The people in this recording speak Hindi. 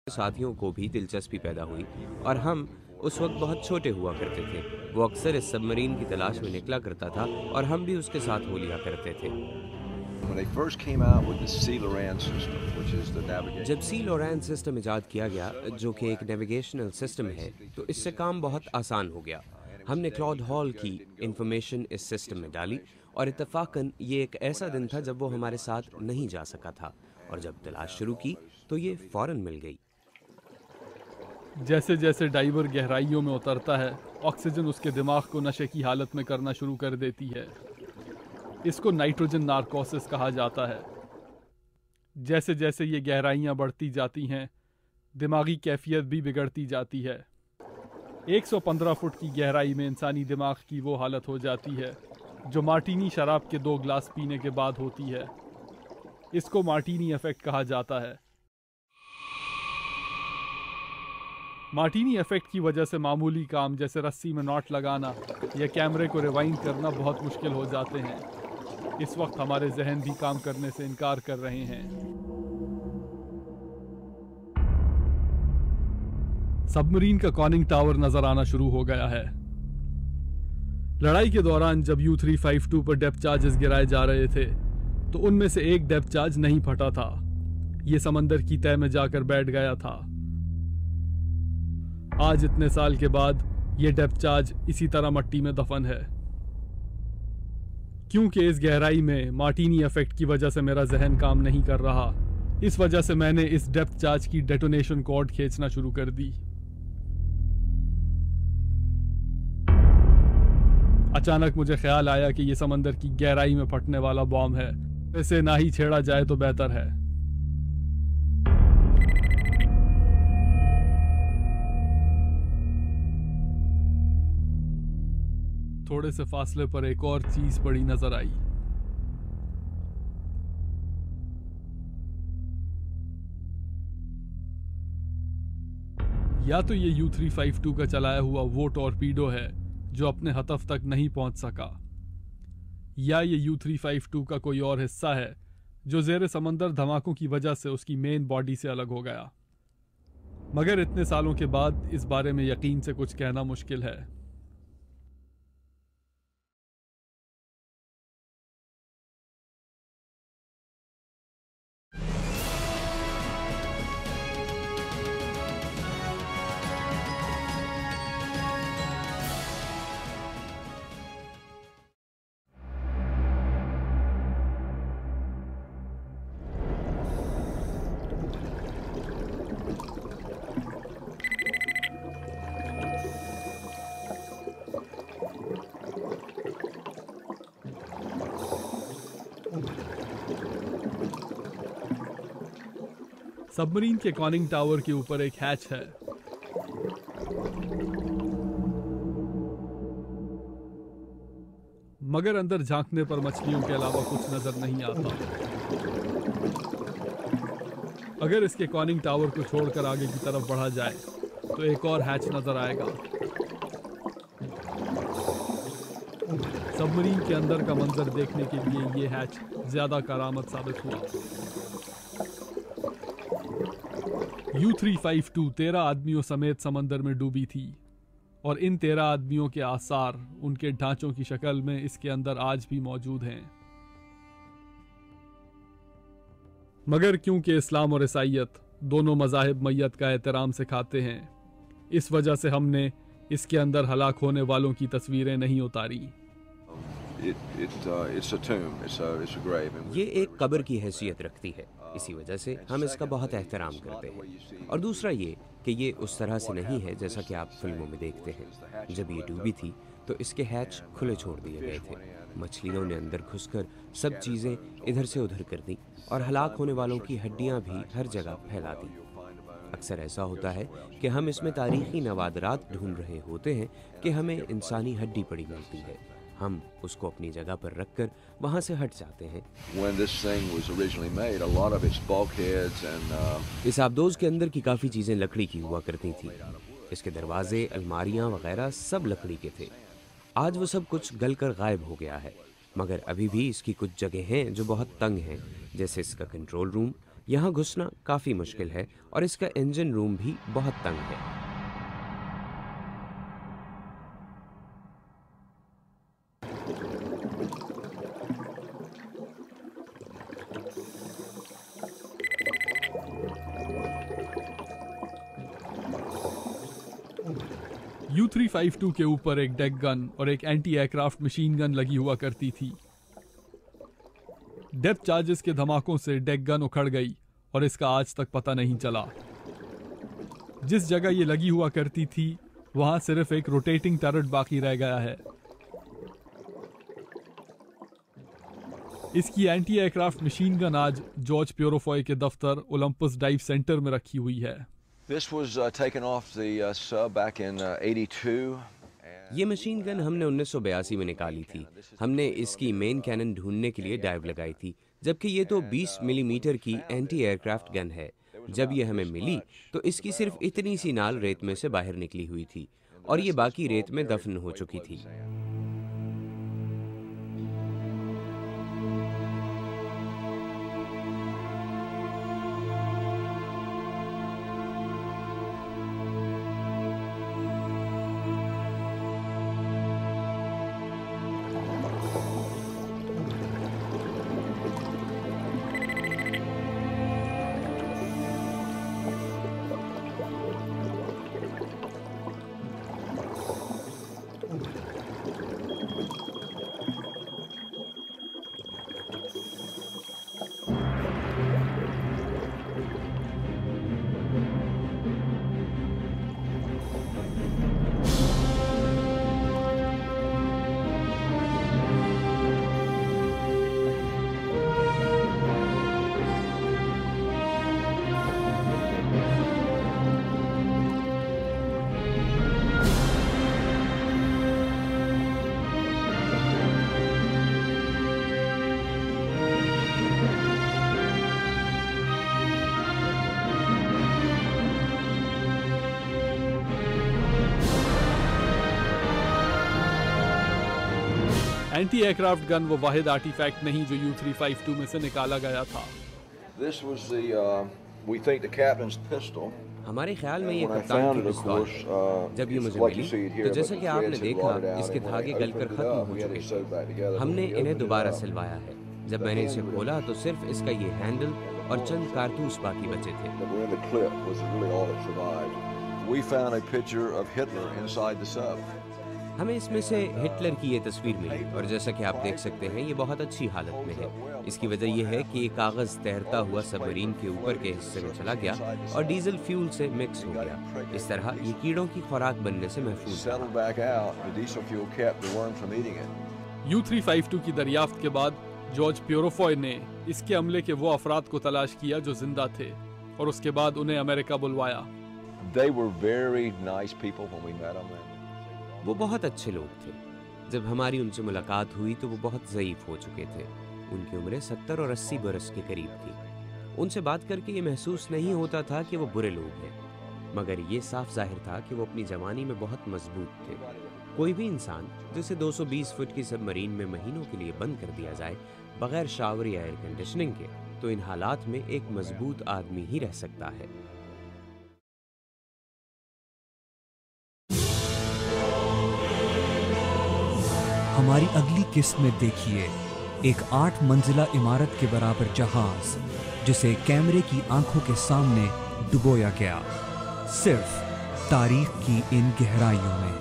साथियों को भी दिलचस्पी पैदा हुई और हम उस वक्त बहुत छोटे हुआ करते थे। वो अक्सर इस सबमरीन की तलाश में निकला करता था और हम भी उसके साथ हो लिया करते थे। When they first came out with the C. Loran system, which is the navigation. जब सी लोरेन सिस्टम इजाद किया गया, जो कि एक नेविगेशनल सिस्टम है, तो इससे काम बहुत आसान हो गया। हमने क्लॉड हॉल की इंफॉर्मेशन इस सिस्टम में डाली और इत्तफाकन ये एक ऐसा दिन था जब वो हमारे साथ नहीं जा सका था, और जब तलाश शुरू की तो ये फौरन मिल गई। जैसे जैसे डाइवर गहराइयों में उतरता है, ऑक्सीजन उसके दिमाग को नशे की हालत में करना शुरू कर देती है। इसको नाइट्रोजन नारकोसिस कहा जाता है। जैसे जैसे ये गहराइयाँ बढ़ती जाती हैं, दिमागी कैफियत भी बिगड़ती जाती है। 115 फुट की गहराई में इंसानी दिमाग की वो हालत हो जाती है जो मार्टीनी शराब के 2 ग्लास पीने के बाद होती है। इसको मार्टीनी इफेक्ट कहा जाता है। मार्टीनी इफेक्ट की वजह से मामूली काम जैसे रस्सी में नॉट लगाना या कैमरे को रिवाइंड करना बहुत मुश्किल हो जाते हैं। इस वक्त हमारे जहन भी काम करने से इनकार कर रहे हैं। सबमरीन का कॉनिंग टावर नजर आना शुरू हो गया है। लड़ाई के दौरान जब U-352 पर डेप्थ चार्जेस गिराए जा रहे थे तो उनमें से एक डेप्थ चार्ज नहीं फटा था। यह समंदर की तह में जाकर बैठ गया था। आज इतने साल के बाद यह डेप्थ चार्ज इसी तरह मट्टी में दफन है। क्योंकि इस गहराई में मार्टीनी इफेक्ट की वजह से मेरा जहन काम नहीं कर रहा, इस वजह से मैंने इस डेप्थ चार्ज की डेटोनेशन कॉर्ड खींचना शुरू कर दी। अचानक मुझे ख्याल आया कि यह समंदर की गहराई में फटने वाला बॉम्ब है। इसे ना ही छेड़ा जाए तो बेहतर है। थोड़े से फासले पर एक और चीज बड़ी नजर आई। या तो ये U-352 का चलाया हुआ वो टॉर्पीडो है जो अपने हदफ तक नहीं पहुंच सका, या ये U-352 का कोई और हिस्सा है जो ज़ेरे समंदर धमाकों की वजह से उसकी मेन बॉडी से अलग हो गया। मगर इतने सालों के बाद इस बारे में यकीन से कुछ कहना मुश्किल है। सबमरीन के कॉनिंग टावर के ऊपर एक हैच है। मगर अंदर झांकने पर मछलियों के अलावा कुछ नजर नहीं आता। अगर इसके कॉनिंग टावर को छोड़कर आगे की तरफ बढ़ा जाए तो एक और हैच नजर आएगा। सबमरीन के अंदर का मंजर देखने के लिए ये हैच ज्यादा करामत साबित हुआ। U-352 13 आदमियों समेत समंदर में डूबी थी और इन 13 आदमियों के आसार उनके ढांचों की शक्ल में इसके अंदर आज भी मौजूद हैं। मगर क्योंकि इस्लाम और ईसाईयत दोनों मज़ाहिब मैयत का एहतराम सिखाते हैं, इस वजह से हमने इसके अंदर हलाक होने वालों की तस्वीरें नहीं उतारी। ये एक कब्र की हैसियत रखती है, इसी वजह से हम इसका बहुत एहतराम करते हैं। और दूसरा ये कि ये उस तरह से नहीं है जैसा कि आप फिल्मों में देखते हैं। जब ये डूबी थी तो इसके हैच खुले छोड़ दिए गए थे। मछलियों ने अंदर घुसकर सब चीज़ें इधर से उधर कर दी और हलाक होने वालों की हड्डियां भी हर जगह फैला दी। अक्सर ऐसा होता है कि हम इसमें तारीखी नवादरात ढूंढ रहे होते हैं कि हमें इंसानी हड्डी पड़ी मिलती है। हम उसको अपनी जगह पर रखकर वहाँ से हट जाते हैं। इस आबदोज के अंदर की काफ़ी चीज़ें लकड़ी की हुआ करती थी। इसके दरवाजे, अलमारियाँ वगैरह सब लकड़ी के थे। आज वो सब कुछ गलकर गायब हो गया है, मगर अभी भी इसकी कुछ जगह हैं जो बहुत तंग हैं, जैसे इसका कंट्रोल रूम, यहाँ घुसना काफ़ी मुश्किल है और इसका इंजन रूम भी बहुत तंग है। U-352 के ऊपर एक डेक गन और एक एंटी एयरक्राफ्ट मशीन गन लगी हुआ करती थी। डेप्थ चार्जेस के धमाकों से डेक गन उखड़ गई और इसका आज तक पता नहीं चला। जिस जगह ये लगी हुआ करती थी वहां सिर्फ एक रोटेटिंग टर्रेट बाकी रह गया है। इसकी एंटी एयरक्राफ्ट मशीन गन आज जॉर्ज प्यूरोफॉय के दफ्तर ओलंपस डाइव सेंटर में रखी हुई है। This was taken off the sub back in 82. ये मशीन गन हमने 1982 में निकाली थी। हमने इसकी मेन कैनन ढूंढने के लिए डाइव लगाई थी, जबकि ये तो 20 मिलीमीटर की एंटी एयरक्राफ्ट गन है। जब ये हमें मिली तो इसकी सिर्फ इतनी सी नाल रेत में से बाहर निकली हुई थी और ये बाकी रेत में दफन हो चुकी थी। एंटी एयरक्राफ्ट गन वो वाहिद आर्टिफैक्ट नहीं जो U-352 में से निकाला गया था। This was the we think the captain's pistol. हमारे ख्याल में ये कप्तान की पिस्तौल है। जब ये मुझे मिली तो जैसा कि आपने देखा इसके धागे गलकर खत्म हो चुके थे। हमने इन्हें दोबारा सिलवाया है। जब मैंने इसे खोला तो सिर्फ इसका ये हैंडल और चंद कारतूस बाकी बचे थे। We found a picture of Hitler inside the sub. हमें इसमें से हिटलर की ये तस्वीर मिली और जैसा कि आप देख सकते हैं ये बहुत अच्छी हालत में है। इसकी वजह यह है कि ये कागज तैरता हुआ सबमरीन के ऊपर के हिस्से में चला गया और डीजल फ्यूल से मिक्स हो गया। इस तरह ये कीड़ों की खुराक बनने से महफूज है। U-352 की दरियाफ्त के बाद जॉर्ज प्यूरोफॉय ने इसके अमले के वो अफराद को तलाश किया जो जिंदा थे और उसके बाद उन्हें अमेरिका बुलवाया। They were very nice people when we met them. वो बहुत अच्छे लोग थे। जब हमारी उनसे मुलाकात हुई तो वो बहुत ज़ईफ हो चुके थे। उनकी उम्रें 70 और 80 बरस के करीब थी। उनसे बात करके ये महसूस नहीं होता था कि वो बुरे लोग हैं, मगर ये साफ जाहिर था कि वो अपनी जवानी में बहुत मजबूत थे। कोई भी इंसान जिसे 220 फुट की सबमरीन में महीनों के लिए बंद कर दिया जाए बगैर शावर या एयर कंडीशनिंग के, तो इन हालात में एक मजबूत आदमी ही रह सकता है। हमारी अगली किस्त में देखिए एक 8 मंजिला इमारत के बराबर जहाज जिसे कैमरे की आंखों के सामने डुबोया गया, सिर्फ तारीख की इन गहराइयों में।